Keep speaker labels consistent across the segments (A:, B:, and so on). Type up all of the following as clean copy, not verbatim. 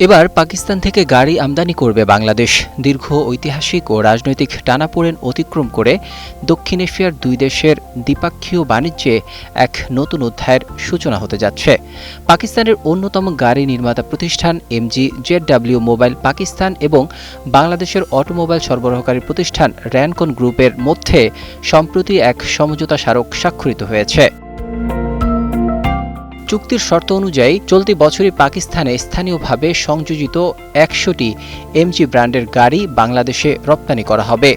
A: এবার পাকিস্তান থেকে গাড়ি আমদানি করবে বাংলাদেশ। দীর্ঘ ঐতিহাসিক ও রাজনৈতিক টানাপোড়েন অতিক্রম করে দক্ষিণ এশিয়ার দুই দেশের দ্বিপাক্ষীয় বাণিজ্যে এক নতুন অধ্যায়ের সূচনা হতে যাচ্ছে। পাকিস্তানের অন্যতম গাড়ি নির্মাতা প্রতিষ্ঠান এমজি জেডডব্লিউ মোবাইল পাকিস্তান এবং বাংলাদেশের অটোমোবাইল সরবরাহকারী প্রতিষ্ঠান র্যানকন গ্রুপের মধ্যে সম্প্রতি এক সমঝোতা স্মারক স্বাক্ষরিত হয়েছে। চুক্তির শর্ত অনুযায়ী চলতি বছরই পাকিস্তানে স্থানীয়ভাবে সংযোজিত ১০০টি এমজি ব্র্যান্ডের গাড়ি বাংলাদেশে রপ্তানি করা হবে।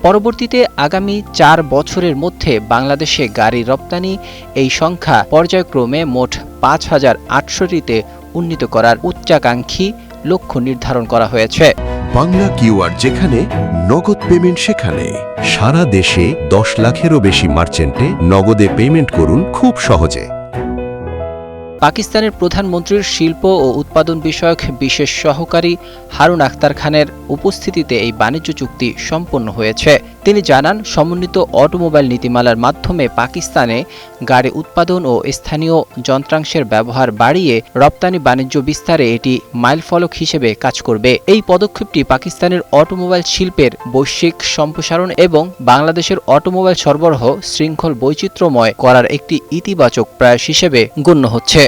A: পরবর্তীতে আগামী ৪ বছরের মধ্যে বাংলাদেশে গাড়ি রপ্তানি এই সংখ্যা পর্যায়ক্রমে মোট ৫,৮০০টিতে উন্নীত করার উচ্চাকাঙ্ক্ষী লক্ষ্য নির্ধারণ করা হয়েছে।
B: বাংলা কিউআর যেখানে নগদ পেমেন্ট সেখানে। সারা দেশে ১০ লাখেরও বেশি মার্চেন্টে নগদে পেমেন্ট করুন খুব সহজে।
A: পাকিস্তানের প্রধানমন্ত্রীর শিল্প ও উৎপাদন বিষয়ক বিশেষ সহকারী হারুন আখতার খানের উপস্থিতিতে এই বাণিজ্য চুক্তি সম্পন্ন হয়েছে। তিনি জানান, সমন্বিত অটোমোবাইল নীতিমালার মাধ্যমে পাকিস্তানে গাড়ি উৎপাদন ও স্থানীয় যন্ত্রাংশের ব্যবহার বাড়িয়ে রপ্তানি বাণিজ্য বিস্তারে এটি মাইলফলক হিসেবে কাজ করবে। এই পদক্ষেপটি পাকিস্তানের অটোমোবাইল শিল্পের বৈশ্বিক সম্প্রসারণ এবং বাংলাদেশের অটোমোবাইল সরবরাহ শৃঙ্খল বৈচিত্র্যময় করার একটি ইতিবাচক প্রয়াস হিসেবে গণ্য হচ্ছে।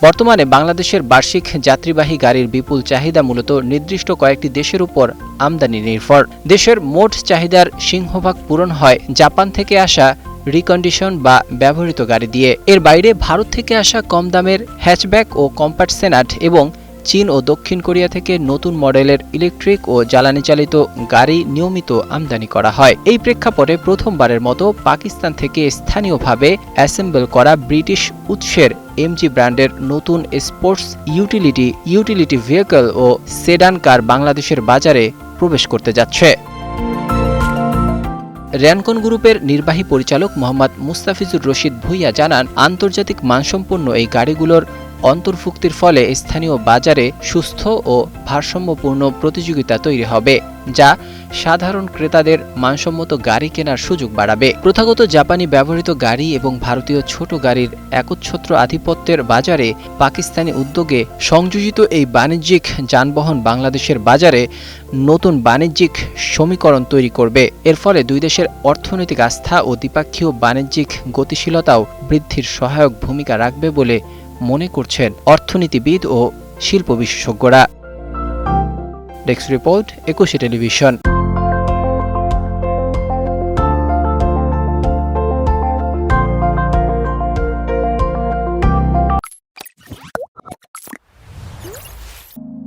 A: বর্তমানে বাংলাদেশের বার্ষিক যাত্রীবাহী গাড়ির বিপুল চাহিদা মূলত নির্দিষ্ট কয়েকটি দেশের উপর আমদানি নির্ভর। দেশের মোট চাহিদার সিংহভাগ পূরণ হয় জাপান থেকে আসা রিকন্ডিশন বা ব্যবহৃত গাড়ি দিয়ে। এর বাইরে ভারত থেকে আসা কম দামের হ্যাচব্যাক ও কম্প্যাক্ট সেনাট এবং চীন ও দক্ষিণ কোরিয়া থেকে নতুন মডেলের ইলেকট্রিক ও জ্বালানি চালিত গাড়ি নিয়মিত আমদানি করা হয়। এই প্রেক্ষাপটে প্রথমবারের মতো পাকিস্তান থেকে স্থানীয়ভাবে অ্যাসেম্বল করা ব্রিটিশ উৎসের এমজি ব্র্যান্ডের নতুন স্পোর্টস ইউটিলিটি ভেহিকল ও সেডান কার বাংলাদেশের বাজারে প্রবেশ করতে যাচ্ছে। র্যানকন গ্রুপের নির্বাহী পরিচালক মোহাম্মদ মুস্তাফিজুর রশিদ ভূঁইয়া জানান, আন্তর্জাতিক মানসম্পন্ন এই গাড়িগুলোর অন্তর্ভুক্তির ফলে স্থানীয় বাজারে সুস্থ ও ভারসাম্যপূর্ণ প্রতিযোগিতা তৈরি হবে, যা সাধারণ ক্রেতাদের মানসম্মত গাড়ি কেনার সুযোগ বাড়াবে। প্রথাগত জাপানি ব্যবহৃত গাড়ি এবং ভারতীয় ছোট গাড়ির একচ্ছত্র আধিপত্যের বাজারে পাকিস্তানি উদ্যোগে সংযোজিত এই বাণিজ্যিক যানবাহন বাংলাদেশের বাজারে নতুন বাণিজ্যিক সমীকরণ তৈরি করবে। এর ফলে দুই দেশের অর্থনৈতিক আস্থা ও দ্বিপাক্ষীয় বাণিজ্যিক গতিশীলতাও বৃদ্ধির সহায়ক ভূমিকা রাখবে বলে মনে করছেন অর্থনীতিবিদ ও শিল্প বিশেষজ্ঞরা। Desk report, ২১ television.